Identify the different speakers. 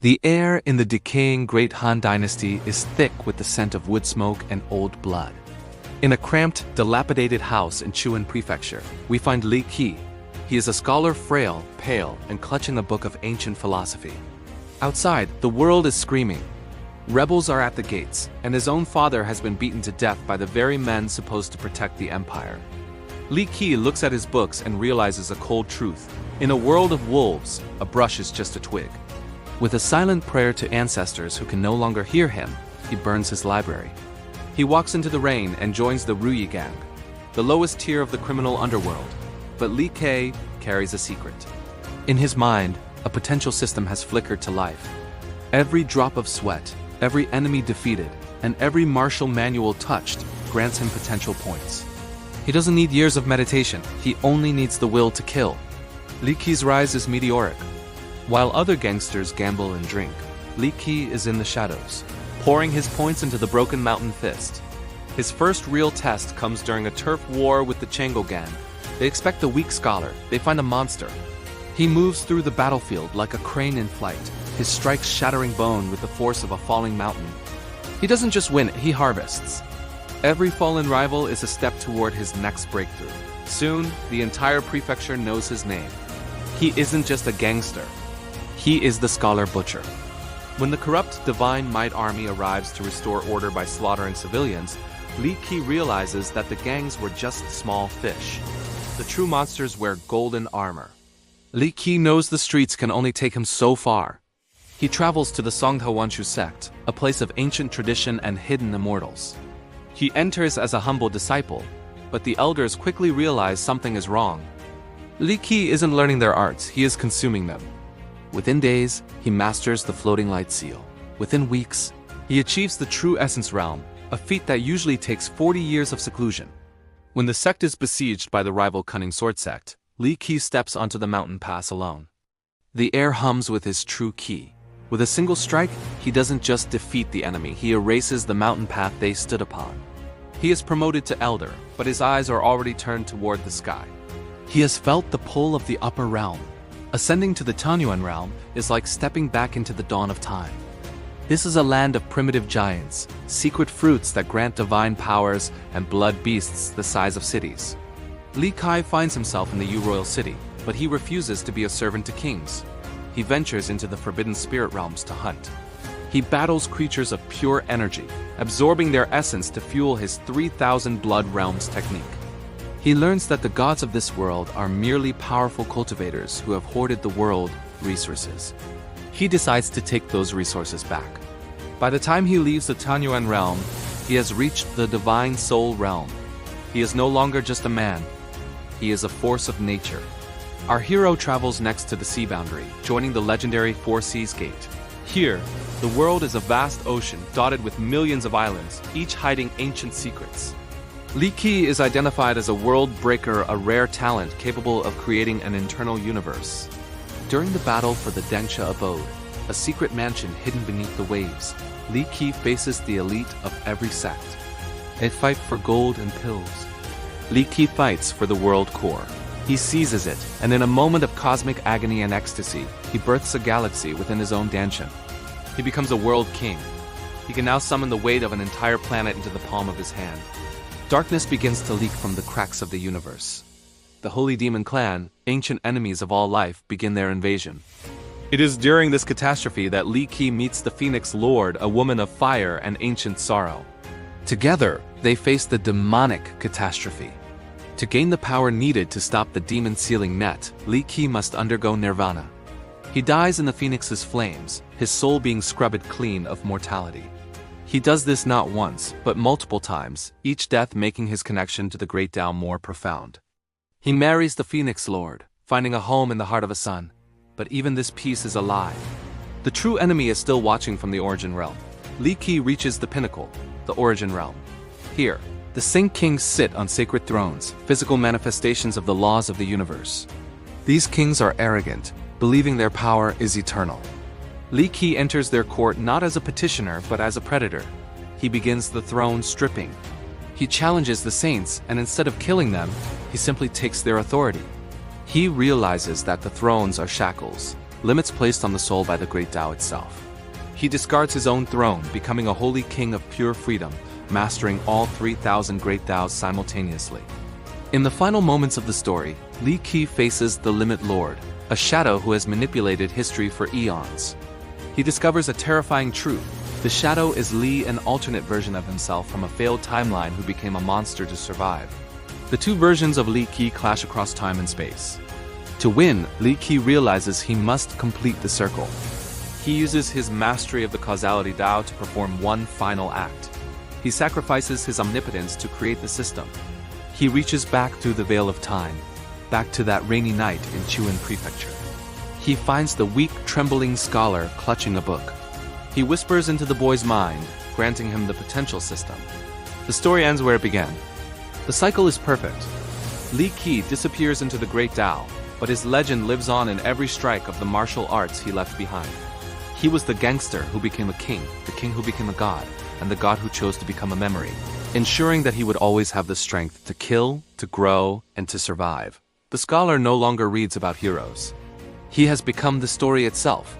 Speaker 1: The air in the decaying Great Han Dynasty is thick with the scent of wood smoke and old blood. In a cramped, dilapidated house in Chuan Prefecture, we find Li Qi. He is a scholar, frail, pale, and clutching a book of ancient philosophy. Outside, the world is screaming. Rebels are at the gates, and his own father has been beaten to death by the very men supposed to protect the empire. Li Qi looks at his books and realizes a cold truth. In a world of wolves, a brush is just a twig. With a silent prayer to ancestors who can no longer hear him, he burns his library. He walks into the rain and joins the Ruyi gang, the lowest tier of the criminal underworld. But Li Qi carries a secret. In his mind, a potential system has flickered to life. Every drop of sweat, every enemy defeated, and every martial manual touched grants him potential points. He doesn't need years of meditation, he only needs the will to kill. Li Qi's rise is meteoric. While other gangsters gamble and drink, Li Qi is in the shadows, pouring his points into the Broken Mountain Fist. His first real test comes during a turf war with the Chango gang. They expect a weak scholar, they find a monster. He moves through the battlefield like a crane in flight, his strikes shattering bone with the force of a falling mountain. He doesn't just win, he harvests. Every fallen rival is a step toward his next breakthrough. Soon, the entire prefecture knows his name. He isn't just a gangster. He is the Scholar Butcher. When the corrupt Divine Might Army arrives to restore order by slaughtering civilians, Li Qi realizes that the gangs were just small fish. The true monsters wear golden armor. Li Qi knows the streets can only take him so far. He travels to the Songthawanshu sect, a place of ancient tradition and hidden immortals. He enters as a humble disciple, but the elders quickly realize something is wrong. Li Qi isn't learning their arts, he is consuming them. Within days, he masters the floating light seal. Within weeks, he achieves the true essence realm, a feat that usually takes 40 years of seclusion. When the sect is besieged by the rival Cunning Sword sect, Li Qi steps onto the mountain pass alone. The air hums with his true ki. With a single strike, he doesn't just defeat the enemy, he erases the mountain path they stood upon. He is promoted to elder, but his eyes are already turned toward the sky. He has felt the pull of the upper realm. Ascending to the Tanyuan realm is like stepping back into the dawn of time. This is a land of primitive giants, secret fruits that grant divine powers, and blood beasts the size of cities. Li Qi finds himself in the Yu Royal City, but he refuses to be a servant to kings. He ventures into the forbidden spirit realms to hunt. He battles creatures of pure energy, absorbing their essence to fuel his 3,000 blood realms technique. He learns that the gods of this world are merely powerful cultivators who have hoarded the world resources. He decides to take those resources back. By the time he leaves the Tanyuan realm, he has reached the divine soul realm. He is no longer just a man. He is a force of nature. Our hero travels next to the sea boundary, joining the legendary Four Seas Gate. Here, the world is a vast ocean dotted with millions of islands, each hiding ancient secrets. Li Qi is identified as a world breaker, a rare talent capable of creating an internal universe. During the battle for the Dengsha abode, a secret mansion hidden beneath the waves, Li Qi faces the elite of every sect. They fight for gold and pills. Li Qi fights for the world core. He seizes it, and in a moment of cosmic agony and ecstasy, he births a galaxy within his own Danshan. He becomes a world king. He can now summon the weight of an entire planet into the palm of his hand. Darkness begins to leak from the cracks of the universe. The Holy Demon Clan, ancient enemies of all life, begin their invasion. It is during this catastrophe that Li Qi meets the Phoenix Lord, a woman of fire and ancient sorrow. Together, they face the demonic catastrophe. To gain the power needed to stop the demon-sealing net, Li Qi must undergo nirvana. He dies in the Phoenix's flames, his soul being scrubbed clean of mortality. He does this not once, but multiple times, each death making his connection to the Great Tao more profound. He marries the Phoenix Lord, finding a home in the heart of a son. But even this peace is a lie. The true enemy is still watching from the Origin Realm. Li Qi reaches the pinnacle, the Origin Realm. Here, the Sing Kings sit on sacred thrones, physical manifestations of the laws of the universe. These kings are arrogant, believing their power is eternal. Li Qi enters their court not as a petitioner but as a predator. He begins the throne stripping. He challenges the saints, and instead of killing them, he simply takes their authority. He realizes that the thrones are shackles. limits placed on the soul by the great Tao itself. He discards his own throne, becoming a holy king of pure freedom, mastering all 3,000 great Taos simultaneously. In the final moments of the story, Li Qi faces the Limit Lord, a shadow who has manipulated history for eons. He discovers a terrifying truth. The shadow is Li, an alternate version of himself from a failed timeline who became a monster to survive. The two versions of Li Qi clash across time and space. To win, Li Qi realizes he must complete the circle. He uses his mastery of the causality Tao to perform one final act. He sacrifices his omnipotence to create the system. He reaches back through the veil of time, back to that rainy night in Chuan Prefecture. He finds the weak, trembling scholar clutching a book. He whispers into the boy's mind, granting him the potential system. The story ends where it began. The cycle is perfect. Li Qi disappears into the great Tao, but his legend lives on in every strike of the martial arts he left behind. He was the gangster who became a king, the king who became a god, and the god who chose to become a memory, ensuring that he would always have the strength to kill, to grow, and to survive. The scholar no longer reads about heroes. He has become the story itself,